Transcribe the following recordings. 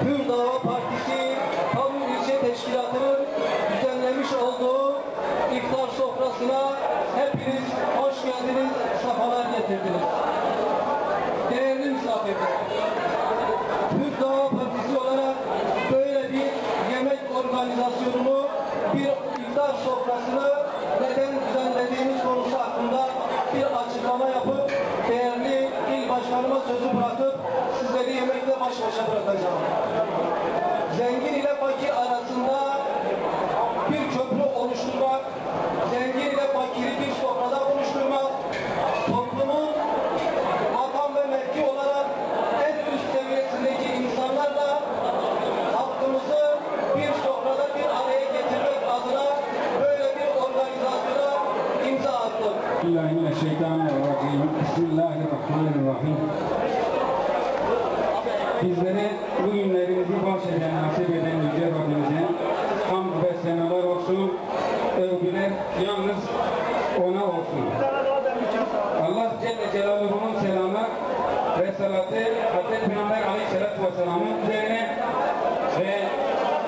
Hür Dava Partisi Palu İlçe Teşkilatı'nın düzenlemiş olduğu iftar sofrasına hepiniz hoş geldiniz, sefalar getirdiniz. Değerli misafirler, Hür Dava Partisi olarak böyle bir yemek organizasyonunu, bir iftar sofrasını neden düzenlediğimiz konusu hakkında bir açıklama yapıp değerli il başkanıma sözü bırakıp sizleri yemekle baş başa bırakacağım. Zengin ile fakir arasında bir köprü oluşturmak, zengin ile fakiri bir sofrada buluşturmak, toplumun makam ve mevki olarak en üst seviyesindeki insanlarla halkımızı bir sofrada bir araya getirmek adına böyle bir organizasyona imza attık. Bismillahirrahmanirrahim. Bizlere bu günlerimizi bahşeden, nasip eden Yüce Rabbimize hamd ve senalar olsun, övgüler yalnız ona olsun. Allah Celle Celaluhu'nun selamı ve salatı Hazreti Peygamber Aleyhisselatü Vesselam'ın üzerine ve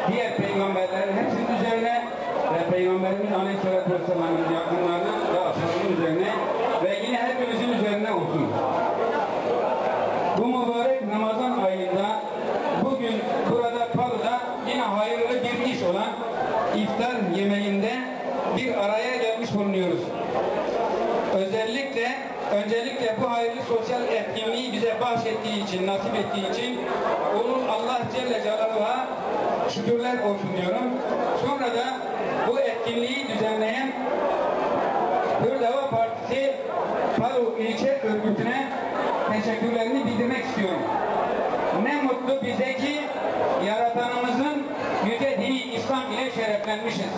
diğer peygamberlerin hepsinin üzerine ve Peygamberimiz Aleyhisselatü Vesselam'ın yakınlarının ve ashabının üzerine ve yine hepimizin üzerine olsun. Bu mübarek Ramazan ayında bugün burada Palu'da yine hayırlı bir iş olan iftar yemeğinde bir araya gelmiş bulunuyoruz. Öncelikle bu hayırlı sosyal etkinliği bize bahşettiği için, nasip ettiği için onun Allah Celle Celaluhu'ya şükürler olsun diyorum. Sonra da bu etkinliği düzenleyen Hür Dava Partisi Palu İlçe Örgütü'ne teşekkürlerimi bildirmek istiyorum. Ne mutlu bize ki Yaratanımızın yüce dini İslam ile şereflenmişiz.